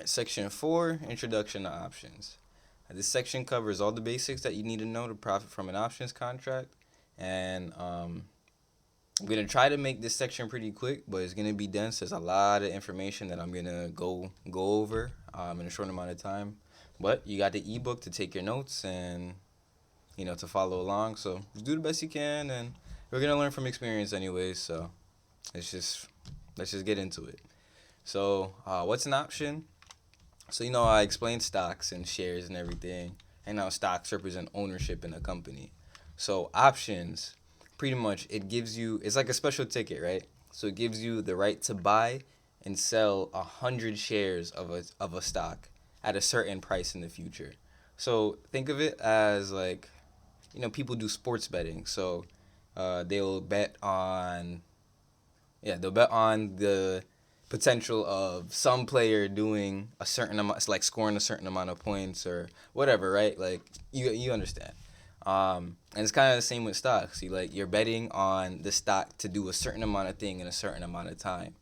right, section 4, introduction to options. This section covers all the basics that you need to know to profit from an options contract. And I'm going to try to make this section pretty quick, but it's going to be dense. There's a lot of information that I'm going to go over in a short amount of time. But you got the ebook to take your notes and, to follow along. So just do the best you can. And we're going to learn from experience anyways. So let's just, let's just get into it. So, what's an option? So, I explained stocks and shares and everything, and now stocks represent ownership in a company. So, options, pretty much, it's like a special ticket, right? So, it gives you the right to buy and sell 100 shares of a stock at a certain price in the future. So, think of it as like, people do sports betting. So, they'll bet on they'll bet on the potential of some player doing a certain amount, like scoring a certain amount of points or whatever, right? Like you understand. And it's kind of the same with stocks. You're betting on the stock to do a certain amount of thing in a certain amount of time,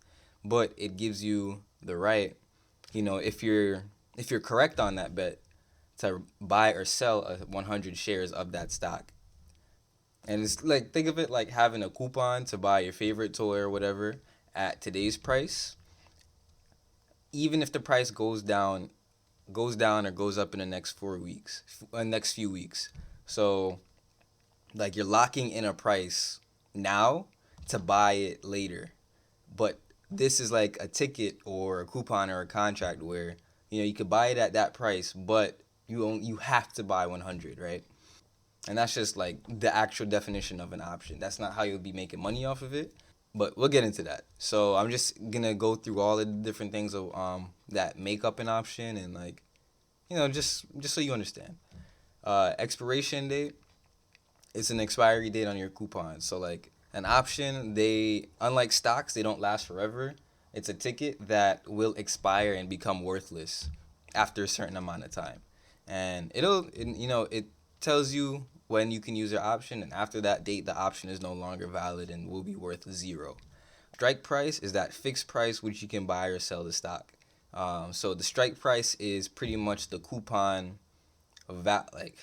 but it gives you the right, if you're correct on that bet, to buy or sell 100 shares of that stock. And it's like, think of it like having a coupon to buy your favorite toy or whatever at today's price. Even if the price goes down or goes up in the next 4 weeks, next few weeks. So like you're locking in a price now to buy it later. But this is like a ticket or a coupon or a contract where you could buy it at that price, but you have to buy 100, right? And that's just like the actual definition of an option. That's not how you'll be making money off of it, but we'll get into that. So I'm just gonna go through all the different things of that make up an option and like just so you understand. Expiration date is an expiry date on your coupon. So like an option, they unlike stocks, they don't last forever. It's a ticket that will expire and become worthless after a certain amount of time, and it tells you when you can use your option, and after that date, the option is no longer valid and will be worth zero. Strike price is that fixed price which you can buy or sell the stock. So the strike price is pretty much the coupon like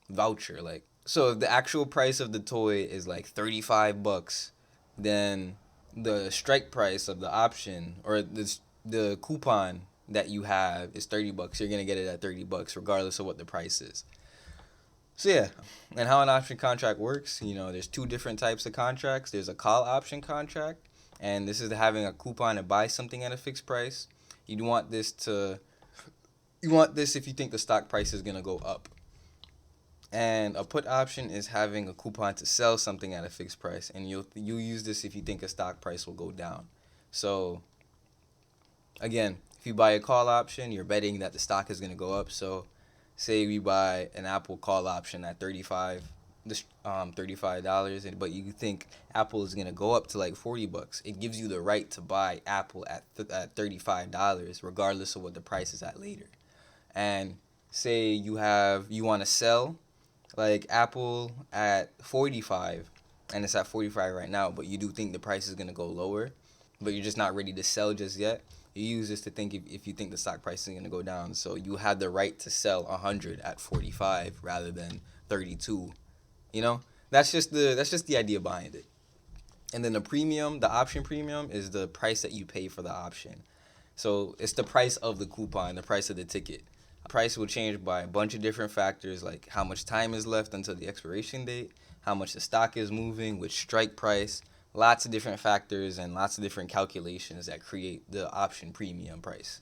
voucher. Like, so if the actual price of the toy is like $35, then the strike price of the option or the coupon that you have is $30. You're gonna get it at $30 regardless of what the price is. So yeah, and how an option contract works, there's two different types of contracts. There's a call option contract, and this is having a coupon to buy something at a fixed price. You want this to you want this if you think the stock price is gonna go up. And a put option is having a coupon to sell something at a fixed price, and you use this if you think a stock price will go down. So again, if you buy a call option, you're betting that the stock is gonna go up. So say we buy an Apple call option at $35, but you think Apple is gonna go up to like $40. It gives you the right to buy Apple at $35 regardless of what the price is at later. And say you want to sell like Apple at 45, and it's at 45 right now, but you do think the price is gonna go lower, but you're just not ready to sell just yet. You use this to think if you think the stock price is gonna go down, so you have the right to sell 100 at 45 rather than 32. You know, that's just the idea behind it. And then the option premium, is the price that you pay for the option. So it's the price of the coupon, the price of the ticket. Price will change by a bunch of different factors like how much time is left until the expiration date, how much the stock is moving, which strike price, lots of different factors and lots of different calculations that create the option premium price.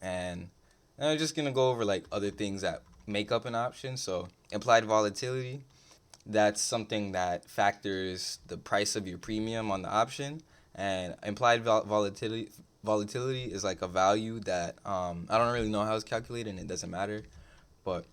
And I'm just gonna go over like other things that make up an option. So implied volatility, that's something that factors the price of your premium on the option. And implied volatility is like a value that I don't really know how it's calculated and it doesn't matter, but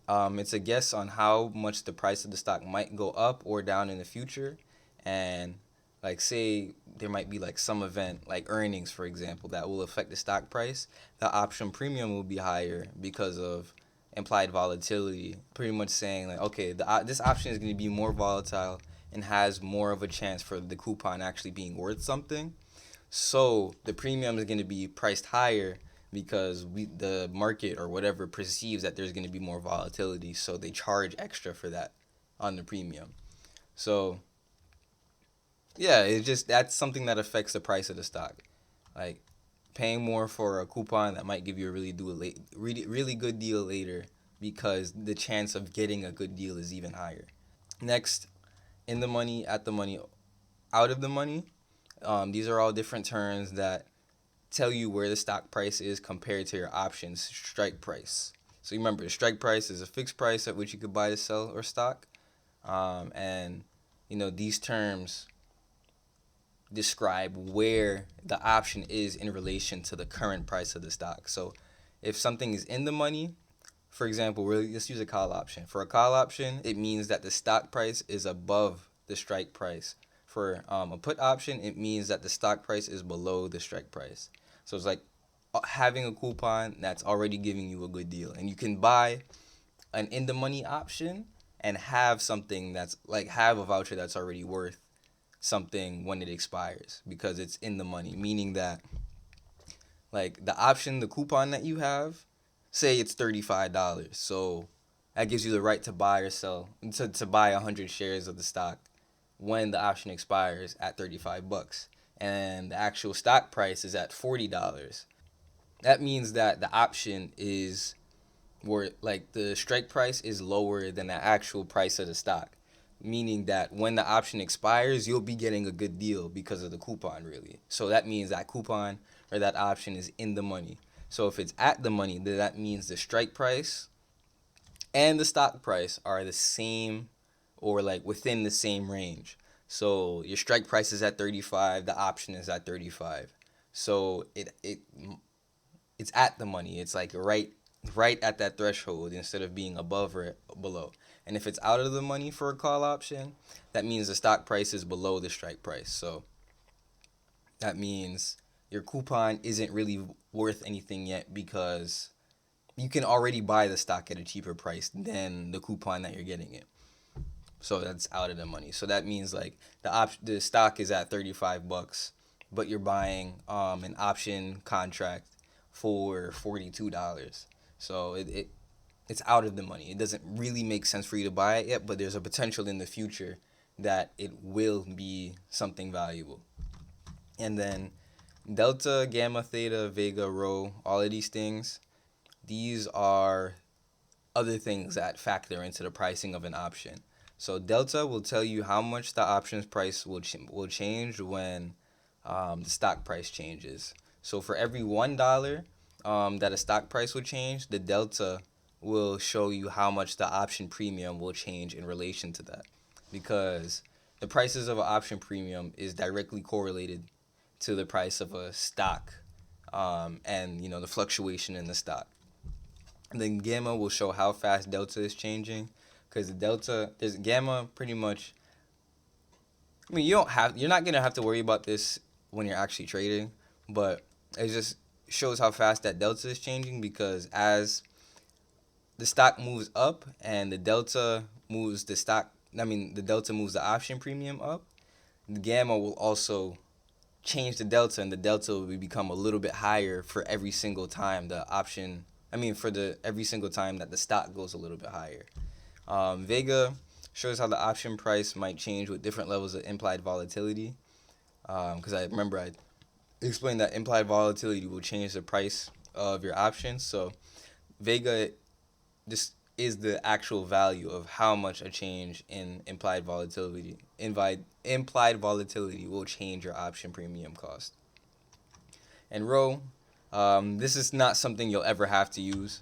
it's a guess on how much the price of the stock might go up or down in the future. And like say there might be like some event like earnings, for example, that will affect the stock price. The option premium will be higher because of implied volatility, pretty much saying like, okay, this option is going to be more volatile and has more of a chance for the coupon actually being worth something. So the premium is going to be priced higher because the market or whatever perceives that there's going to be more volatility, so they charge extra for that on the premium. So yeah, it's just that's something that affects the price of the stock. Like paying more for a coupon that might give you a really good deal later because the chance of getting a good deal is even higher. Next, in the money, at the money, out of the money. These are all different terms that tell you where the stock price is compared to your options strike price. So remember, the strike price is a fixed price at which you could buy, to sell, or stock. And these terms describe where the option is in relation to the current price of the stock. So if something is in the money, for example, let's use a call option. For a call option, it means that the stock price is above the strike price. For a put option, it means that the stock price is below the strike price. So it's like having a coupon that's already giving you a good deal. And you can buy an in the money option and have something that's like have a voucher that's already worth something when it expires because it's in the money, meaning that like the coupon that you have, say it's $35. So that gives you the right to buy or sell to buy 100 shares of the stock when the option expires at $35, and the actual stock price is at $40. That means that the option is where like the strike price is lower than the actual price of the stock, meaning that when the option expires, you'll be getting a good deal because of the coupon, really. So that means that coupon or that option is in the money. So if it's at the money, then that means the strike price and the stock price are the same or like within the same range. So your strike price is at 35, the option is at 35. So it's at the money. It's like right at that threshold instead of being above or below. And if it's out of the money for a call option, that means the stock price is below the strike price. So that means your coupon isn't really worth anything yet because you can already buy the stock at a cheaper price than the coupon that you're getting it. So that's out of the money. So that means like the stock is at $35, but you're buying an option contract for $42. So it's out of the money. It doesn't really make sense for you to buy it yet, but there's a potential in the future that it will be something valuable. And then delta, gamma, theta, vega, rho, all of these things, these are other things that factor into the pricing of an option. So delta will tell you how much the options price will change when the stock price changes. So for every $1 that a stock price will change, the delta will show you how much the option premium will change in relation to that, because the prices of an option premium is directly correlated to the price of a stock, and the fluctuation in the stock. And then gamma will show how fast delta is changing, because there's gamma pretty much. I mean, you're not gonna have to worry about this when you're actually trading, but it just shows how fast that delta is changing, because as the stock moves up and the delta moves the option premium up, the gamma will also change the delta, and the delta will become a little bit higher for every single time every single time that the stock goes a little bit higher. Vega shows how the option price might change with different levels of implied volatility. Because I remember I explained that implied volatility will change the price of your options. So Vega just is the actual value of how much a change in implied volatility will change your option premium cost. And rho, this is not something you'll ever have to use,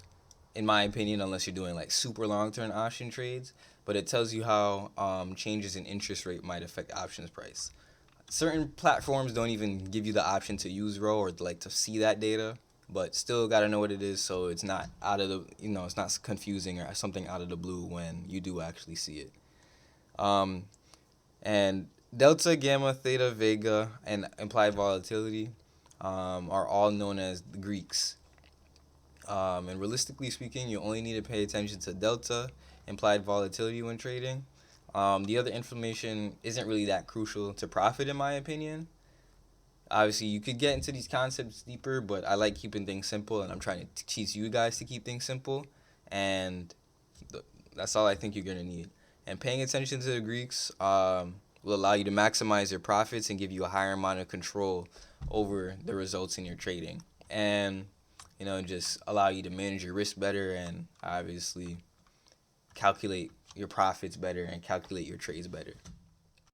in my opinion, unless you're doing like super long-term option trades. But it tells you how changes in interest rate might affect options price. Certain platforms don't even give you the option to use rho or like to see that data, but still got to know what it is, so it's not it's not confusing or something out of the blue when you do actually see it. And delta, gamma, theta, vega, and implied volatility are all known as the Greeks. And realistically speaking, you only need to pay attention to delta, implied volatility when trading. The other information isn't really that crucial to profit, in my opinion. Obviously, you could get into these concepts deeper, but I like keeping things simple, and I'm trying to teach you guys to keep things simple, and that's all I think you're gonna need. And paying attention to the Greeks will allow you to maximize your profits and give you a higher amount of control over the results in your trading, and just allow you to manage your risk better and obviously calculate your profits better and calculate your trades better.